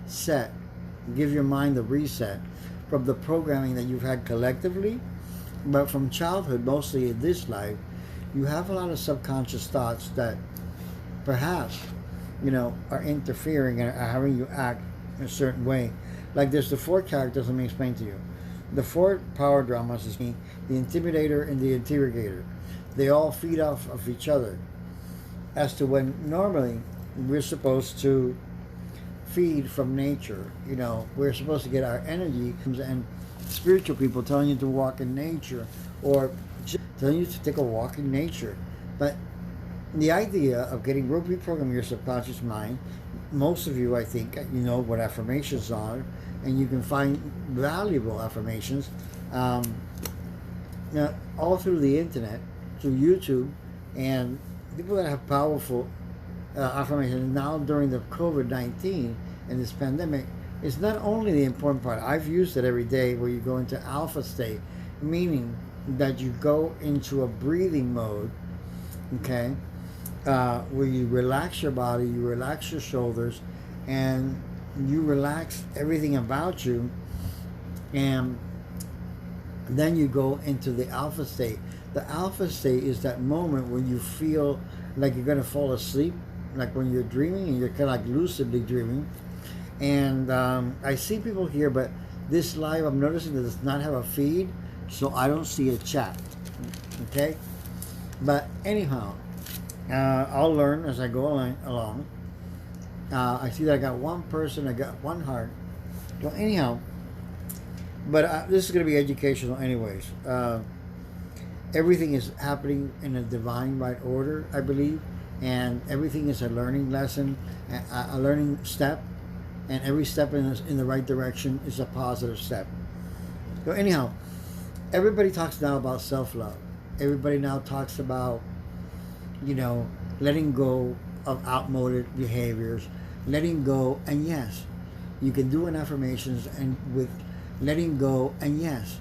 reset, give your mind a reset from the programming that you've had collectively, but from childhood, mostly in this life, you have a lot of subconscious thoughts that perhaps, are interfering and are having you act in a certain way. Like there's the four characters, let me explain to you. The four power dramas is me, the intimidator and the interrogator. They all feed off of each other. As to when normally we're supposed to feed from nature. We're supposed to get our energy, and spiritual people telling you to walk in nature or just telling you to take a walk in nature. But the idea of getting reprogramming your subconscious mind, most of you, I think, you know what affirmations are, and you can find valuable affirmations all through the internet, through YouTube, and people that have powerful affirmations now during the Covd-19 and this pandemic is not only the important part. I've used it every day where you go into alpha state, meaning that you go into a breathing mode, okay, where you relax your body, you relax your shoulders, and you relax everything about you, and then you go into the alpha state. The alpha state is that moment when you feel like you're going to fall asleep, like when you're dreaming and you're kind of like lucidly dreaming. And I see people here, but this live, I'm noticing that it does not have a feed, so I don't see a chat. Okay? But anyhow, I'll learn as I go along. I see that I got one person, I got one heart. So anyhow, but this is going to be educational anyways. Everything is happening in a divine right order, I believe, and everything is a learning lesson, a learning step, and every step in the right direction is a positive step. So anyhow, everybody talks now about self-love. Everybody now talks about, letting go of outmoded behaviors, letting go, and yes, you can do an affirmations and with letting go, and yes,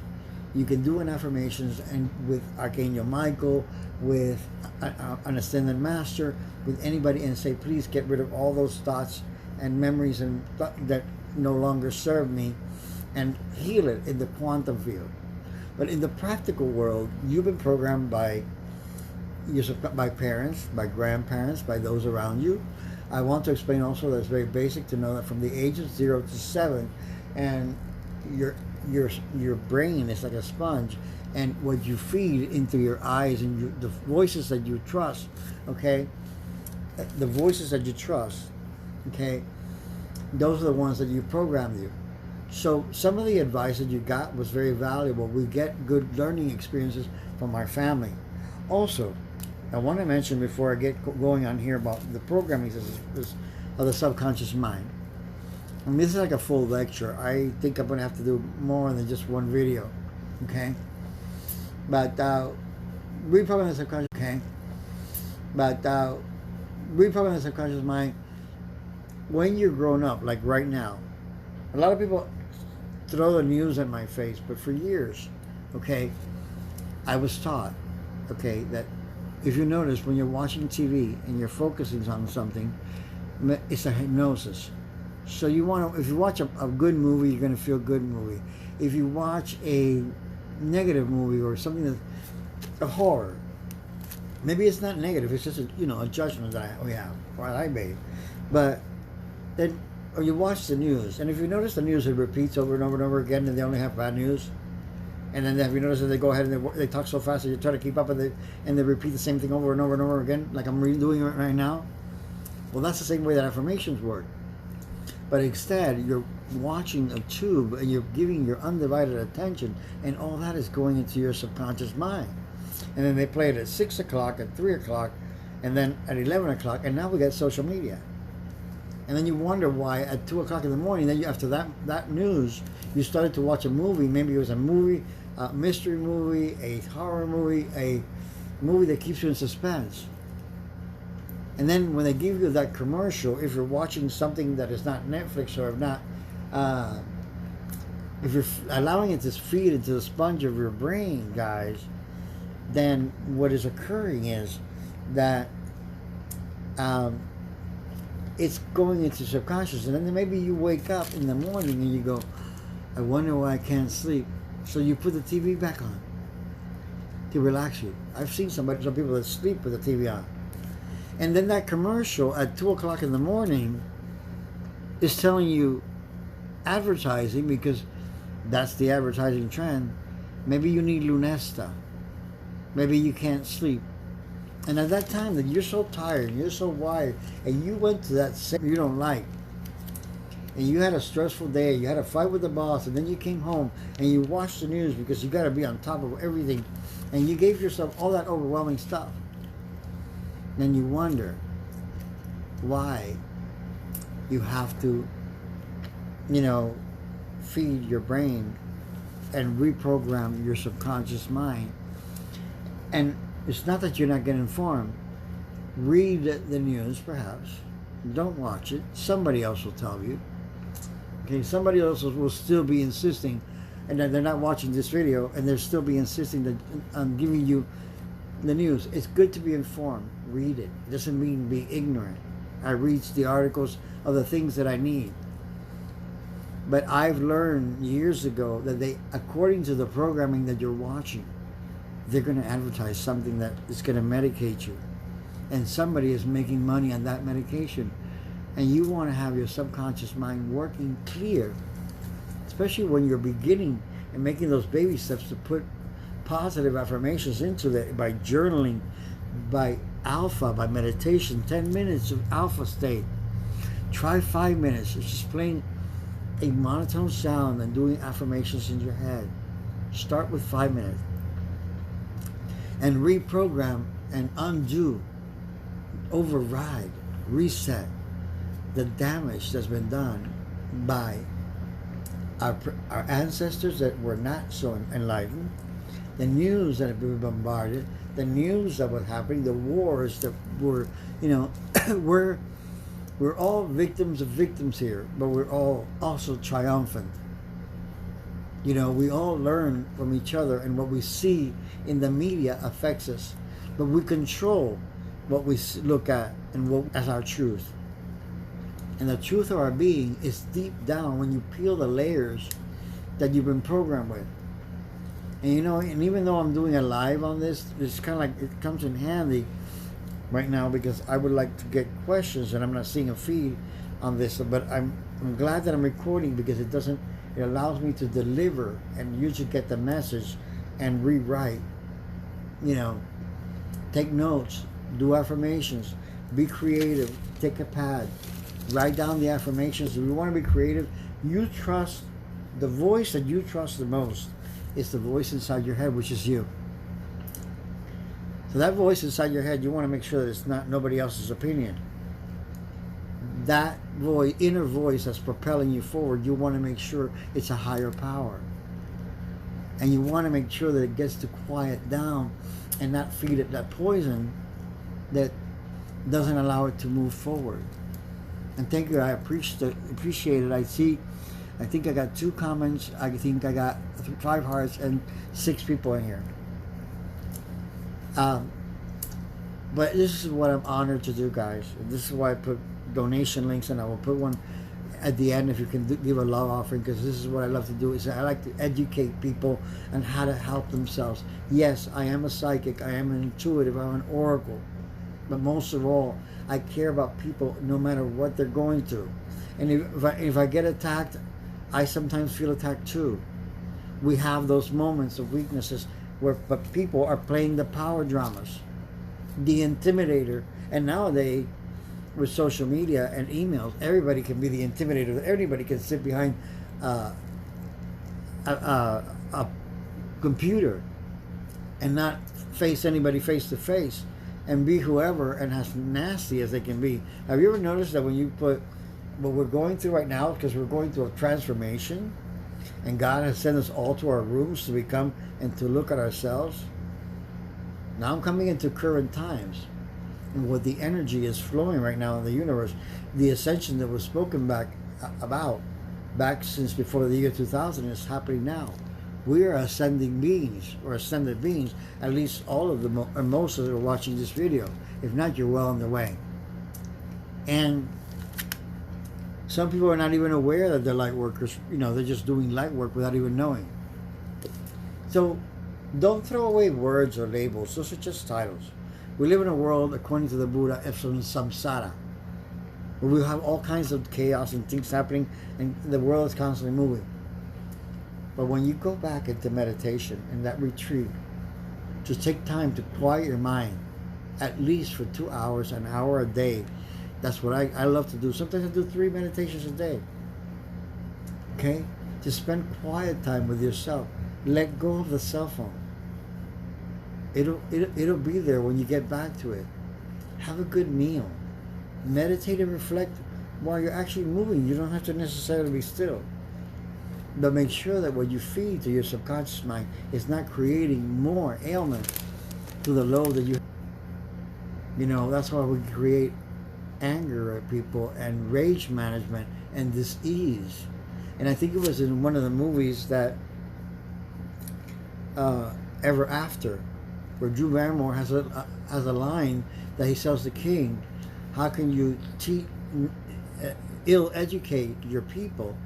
you can do an affirmations and with Archangel Michael, with an ascended master, with anybody, and say, please get rid of all those thoughts and memories and that no longer serve me, and heal it in the quantum field. But in the practical world, you've been programmed by parents, by grandparents, by those around you. I want to explain also that it's very basic to know that from the age of 0 to 7, and your brain is like a sponge, and what you feed into your eyes and the voices that you trust, okay, the voices that you trust, okay, those are the ones that you programmed you. So some of the advice that you got was very valuable. We get good learning experiences from our family. Also, I want to mention before I get going on here about the programming of the subconscious mind. And this is like a full lecture. I think I'm going to have to do more than just one video, okay? But reprogramming the subconscious, okay? But reprogramming the subconscious mind, when you're grown up, like right now, a lot of people throw the news at my face, but for years, okay, I was taught, okay, that if you notice when you're watching TV and you're focusing on something, it's a hypnosis. So you want to, if you watch a good movie, you're going to feel good movie. If you watch a negative movie or something that's a horror, maybe it's not negative, it's just a judgment that we have, or I made. But then, or you watch the news, and if you notice the news, it repeats over and over and over again, and they only have bad news. And then have you noticed that they go ahead and they talk so fast that you try to keep up with it, and they repeat the same thing over and over and over again, like I'm doing it right now? Well, that's the same way that affirmations work. But instead, you're watching a tube, and you're giving your undivided attention, and all that is going into your subconscious mind. And then they play it at 6 o'clock, at 3 o'clock, and then at 11 o'clock, and now we got social media. And then you wonder why at 2 o'clock in the morning, then after that news, you started to watch a movie. Maybe it was a movie, a mystery movie, a horror movie, a movie that keeps you in suspense. And then when they give you that commercial, if you're watching something that is not Netflix or not, if you're allowing it to feed into the sponge of your brain, guys, then what is occurring is that it's going into subconscious. And then maybe you wake up in the morning and you go, I wonder why I can't sleep. So you put the TV back on to relax you. I've seen some people that sleep with the TV on. And then that commercial at 2 o'clock in the morning is telling you advertising, because that's the advertising trend. Maybe you need Lunesta. Maybe you can't sleep. And at that time that you're so tired, you're so wired, and you went to that you don't like, and you had a stressful day, you had a fight with the boss, and then you came home and you watched the news because you got to be on top of everything, and you gave yourself all that overwhelming stuff. Then you wonder why you have to, feed your brain and reprogram your subconscious mind. And it's not that you're not getting informed. Read the news, perhaps. Don't watch it. Somebody else will tell you. Okay, somebody else will still be insisting, and they're not watching this video, and they'll still be insisting on giving you the news. It's good to be informed. Read it. It doesn't mean be ignorant. I read the articles of the things that I need. But I've learned years ago that according to the programming that you're watching, they're going to advertise something that is going to medicate you. And somebody is making money on that medication. And you want to have your subconscious mind working clear, especially when you're beginning and making those baby steps to put positive affirmations into that by journaling, by alpha, by meditation, 10 minutes of alpha state. Try 5 minutes. It's just playing a monotone sound and doing affirmations in your head. Start with 5 minutes. And reprogram and undo, override, reset the damage that's been done by our ancestors that were not so enlightened, the news that have been bombarded, the news that was happening, the wars that were, we're all victims of victims here, but we're all also triumphant. We all learn from each other, and what we see in the media affects us. But we control what we look at and what as our truth. And the truth of our being is deep down when you peel the layers that you've been programmed with. And and even though I'm doing a live on this, it's kind of like it comes in handy right now, because I would like to get questions, and I'm not seeing a feed on this, but I'm glad that I'm recording, because it allows me to deliver and you to get the message and rewrite. Take notes, do affirmations, be creative, take a pad, write down the affirmations. If you want to be creative, you trust the voice that you trust the most is the voice inside your head, which is you. So that voice inside your head, you want to make sure that it's not nobody else's opinion. That voice, inner voice that's propelling you forward, you want to make sure it's a higher power. And you want to make sure that it gets to quiet down and not feed it that poison that doesn't allow it to move forward. And thank you, I appreciate it. I think I got 2 comments. I think I got 5 hearts and 6 people in here. But this is what I'm honored to do, guys. This is why I put donation links, and I will put one at the end if you can give a love offering, because this is what I love to do. Is I like to educate people on how to help themselves. Yes, I am a psychic, I am an intuitive, I'm an oracle, but most of all, I care about people no matter what they're going through. And if I get attacked, I sometimes feel attacked too. We have those moments of weaknesses but people are playing the power dramas, the intimidator. And nowadays, with social media and emails, everybody can be the intimidator. Everybody can sit behind a computer and not face anybody face to face and be whoever and as nasty as they can be. Have you ever noticed that when you put what we're going through right now, because we're going through a transformation, and God has sent us all to our rooms to become and to look at ourselves? Now I'm coming into current times, and what the energy is flowing right now in the universe, the ascension that was spoken back since before the year 2000 is happening now. We are ascending beings, or ascended beings, at least all of them, or most of them are watching this video. If not, you're well on the way. And Some people are not even aware that they're light workers. You know, they're just doing light work without even knowing. So don't throw away words or labels. Those are just titles. We live in a world, according to the Buddha, epsilon samsara, where we have all kinds of chaos and things happening, and the world is constantly moving. But when you go back into meditation and that retreat, just take time to quiet your mind, at least for 2 hours, an hour a day. That's what I love to do. Sometimes I do 3 meditations a day. Okay? Just spend quiet time with yourself. Let go of the cell phone. It'll be there when you get back to it. Have a good meal. Meditate and reflect while you're actually moving. You don't have to necessarily be still. But make sure that what you feed to your subconscious mind is not creating more ailment to the load that you have. You know, that's why we create anger at people and rage management and dis-ease. And I think it was in one of the movies that Ever After, where Drew Barrymore has a line that he tells the king, how can you ill-educate your people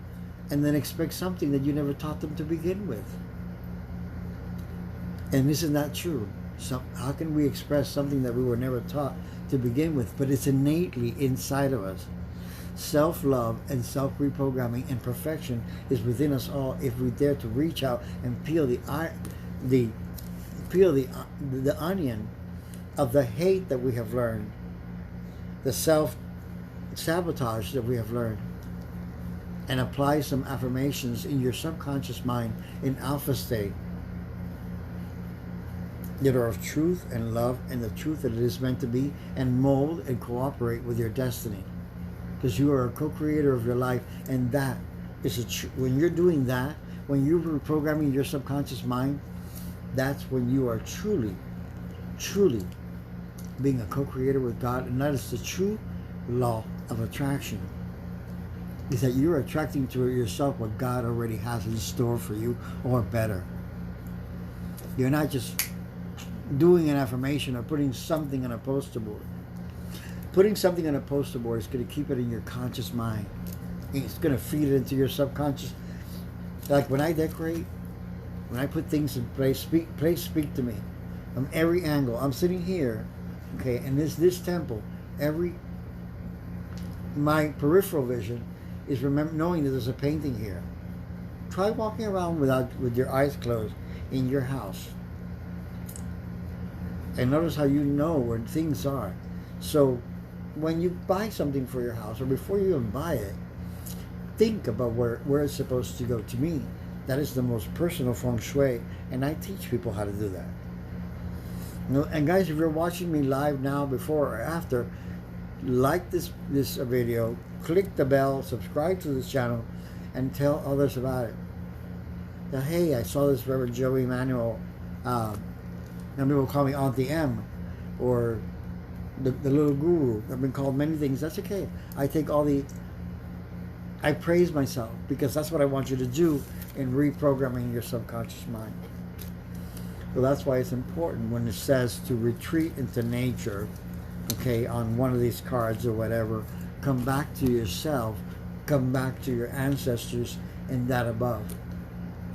and then expect something that you never taught them to begin with? And isn't that true? So how can we express something that we were never taught to begin with, but it's innately inside of us? Self-love and self-reprogramming and perfection is within us all if we dare to reach out and peel the onion of the hate that we have learned, the self-sabotage that we have learned, and apply some affirmations in your subconscious mind in alpha state that are of truth and love and the truth that it is meant to be, and mold and cooperate with your destiny, because you are a co-creator of your life. And that is when you're doing that, when you're reprogramming your subconscious mind, that's when you are truly being a co-creator with God. And that is the true law of attraction, is that you're attracting to yourself what God already has in store for you, or better. You're not just doing an affirmation or putting something on a poster board. Putting something on a poster board is going to keep it in your conscious mind. It's going to feed it into your subconscious. Like when I decorate, when I put things in place speak to me from every angle. I'm sitting here, okay, and this temple, my peripheral vision is knowing that there's a painting here. Try walking around with your eyes closed in your house, and notice how you know where things are. So when you buy something for your house, or before you even buy it, think about where it's supposed to go. To me, that is the most personal feng shui, and I teach people how to do that. And guys, if you're watching me live now, before or after, like this video, click the bell, subscribe to this channel, and tell others about it. Now, hey, I saw this revjoeyemanuel. Some people call me Auntie M, or the little guru. I've been called many things. That's okay. I praise myself, because that's what I want you to do in reprogramming your subconscious mind. So that's why it's important when it says to retreat into nature, okay, on one of these cards or whatever, come back to yourself, come back to your ancestors and that above.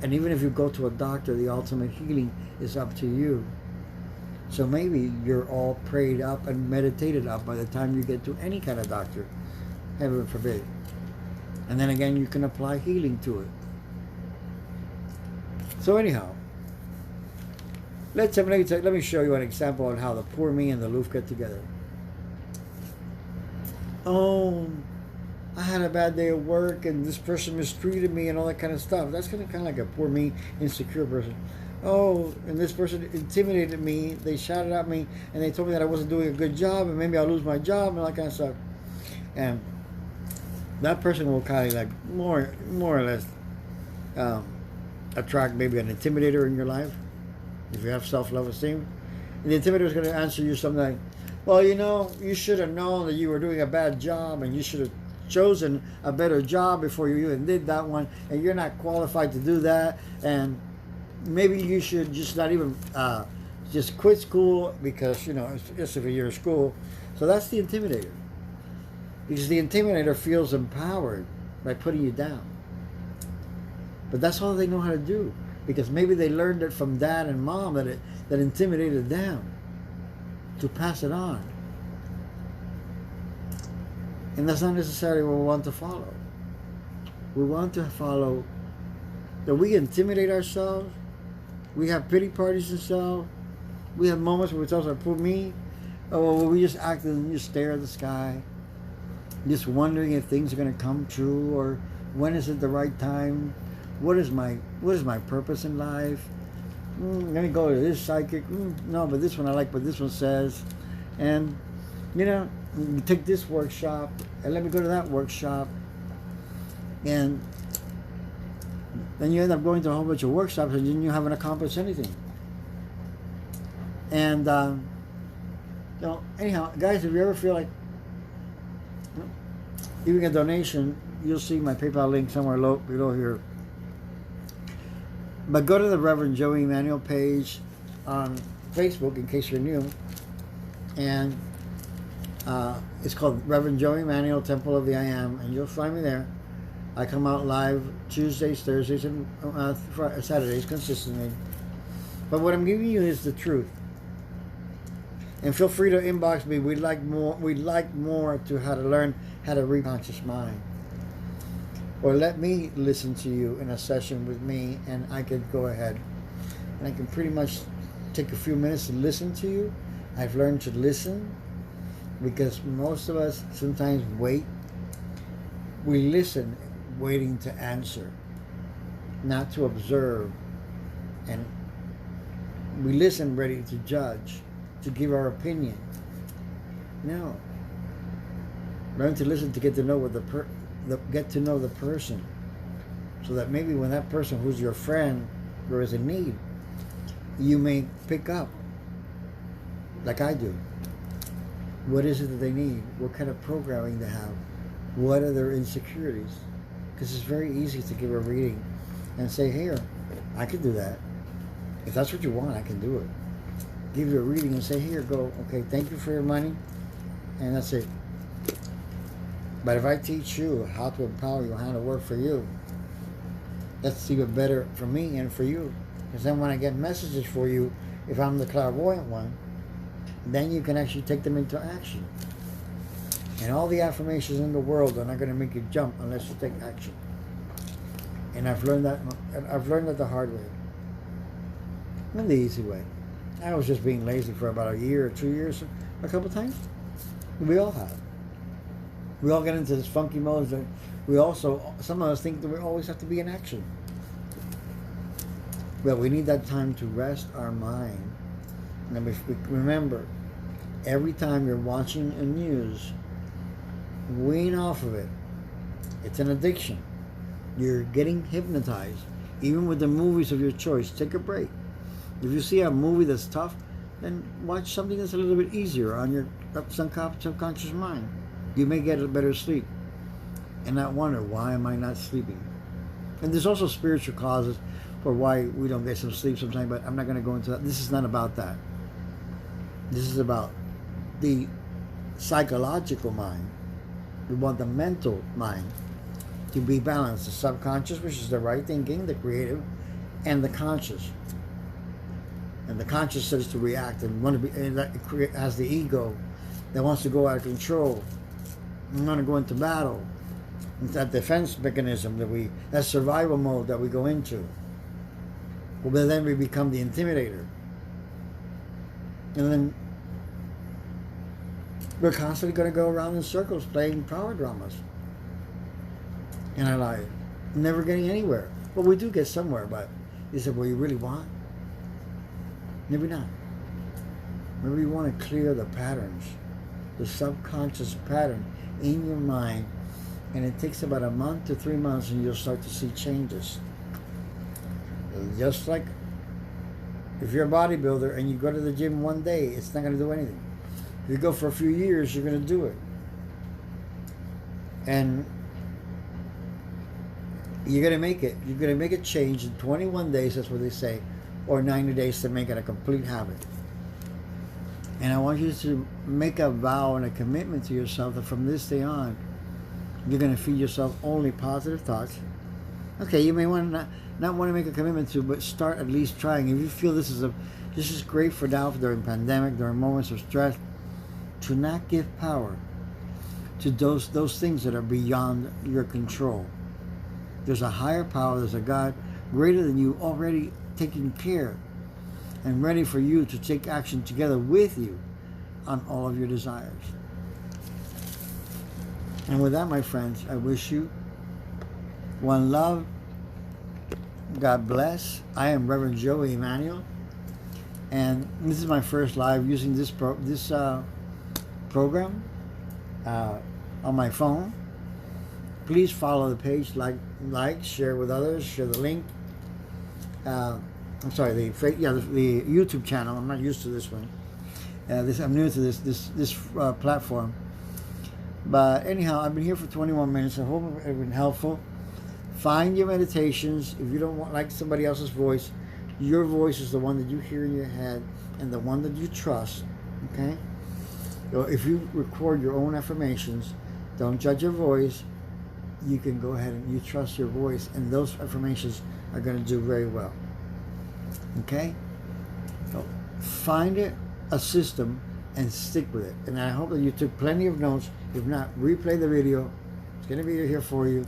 And even if you go to a doctor, the ultimate healing is up to you. So maybe you're all prayed up and meditated up by the time you get to any kind of doctor, heaven forbid. And then again, you can apply healing to it. So anyhow, let me show you an example on how the poor me and the loof get together. Oh, I had a bad day at work and this person mistreated me and all that kind of stuff. That's kind of like a poor me, insecure person. Oh, and this person intimidated me. They shouted at me and they told me that I wasn't doing a good job and maybe I'll lose my job and all that kind of stuff. And that person will kind of like more or less attract maybe an intimidator in your life, if you have self-love esteem. And the intimidator is going to answer you something like, well, you know, you should have known that you were doing a bad job and you should have chosen a better job before you even did that one, and you're not qualified to do that, and maybe you should just not even just quit school because, you know, it's just a year of school. So that's the intimidator. Because the intimidator feels empowered by putting you down. But that's all they know how to do. Because maybe they learned it from dad and mom that intimidated them to pass it on. And that's not necessarily what we want to follow. We want to follow that we intimidate ourselves. We have pity parties ourselves. We have moments where we tell ourselves, "Poor me." Oh, well, we just act and just stare at the sky, just wondering if things are going to come true, or when is it the right time? What is my purpose in life? Let me go to this psychic. No, but this one I like what this one says. And, you take this workshop, and let me go to that workshop. And then you end up going to a whole bunch of workshops, and then you haven't accomplished anything. And, anyhow, guys, if you ever feel like giving a donation, you'll see my PayPal link somewhere below here. But go to the Reverend Joey Emanuel page on Facebook, in case you're new. And it's called Reverend Joey Emanuel, Temple of the I Am. And you'll find me there. I come out live Tuesdays, Thursdays, and Saturdays consistently. But what I'm giving you is the truth. And feel free to inbox me. We'd like more to how to learn how to read conscious mind. Or let me listen to you in a session with me, and I could go ahead and I can pretty much take a few minutes to listen to you. I've learned to listen because most of us sometimes wait. We listen waiting to answer, not to observe. And we listen ready to judge, to give our opinion. No. Learn to listen to get to know get to know the person, so that maybe when that person who's your friend or is in need, you may pick up, like I do, what is it that they need, what kind of programming they have, what are their insecurities. Because it's very easy to give a reading and say, "Here, I can do that. If that's what you want, I can do it." Give you a reading and say, "Here, go. Okay, thank you for your money," and that's it. But if I teach you how to empower you, how to work for you, that's even better for me and for you. Because then when I get messages for you, if I'm the clairvoyant one, then you can actually take them into action. And all the affirmations in the world are not going to make you jump unless you take action. And I've learned that the hard way. And the easy way. I was just being lazy for about a year or 2 years, a couple times. We all have. We all get into this funky mode that some of us think that we always have to be in action. But we need that time to rest our mind. And remember, every time you're watching a news, wean off of it. It's an addiction. You're getting hypnotized. Even with the movies of your choice, take a break. If you see a movie that's tough, then watch something that's a little bit easier on your subconscious mind. You may get a better sleep and not wonder, why am I not sleeping? And there's also spiritual causes for why we don't get some sleep sometimes, but I'm not going to go into that. This is not about that. This is about the psychological mind. We want the mental mind to be balanced. The subconscious, which is the right thinking, the creative, and the conscious. And the conscious says to react and has the ego that wants to go out of control. We want to go into battle. It's that defense mechanism that survival mode that we go into. Well, then we become the intimidator. And then we're constantly going to go around in circles playing power dramas in our life, never getting anywhere. Well, we do get somewhere, but is it what you really want? Maybe not. Maybe you want to clear the patterns, the subconscious pattern in your mind, and it takes about a month to 3 months and you'll start to see changes. Just like if you're a bodybuilder and you go to the gym one day, it's not going to do anything. If you go for a few years, you're going to do it. And you're going to make it. You're going to make a change in 21 days, that's what they say, or 90 days to make it a complete habit. And I want you to make a vow and a commitment to yourself that from this day on, You're going to feed yourself only positive thoughts. Okay, you may want to not want to make a commitment to, but start at least trying. If you feel this is great for now, during pandemic, during moments of stress, to not give power to those things that are beyond your control. There's a higher power, there's a God greater than you already taking care and ready for you to take action together with you on all of your desires. And with that, my friends, I wish you one love. God bless. I am revjoeyemanuel, and this is my first live using this program on my phone. Please follow the page, like, share with others, share the link. I'm sorry, the YouTube channel. I'm not used to this one. I'm new to this platform. But anyhow, I've been here for 21 minutes. I hope it's been helpful. Find your meditations. If you don't like somebody else's voice, your voice is the one that you hear in your head and the one that you trust. Okay? So if you record your own affirmations, don't judge your voice. You can go ahead and you trust your voice, and those affirmations are going to do very well. Okay? So find a system and stick with it. And I hope that you took plenty of notes. If not, replay the video. It's going to be here for you.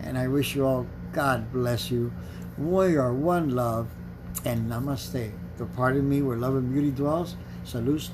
And I wish you all, God bless you. We are one love, and namaste. So pardon me where love and beauty dwells. Salud.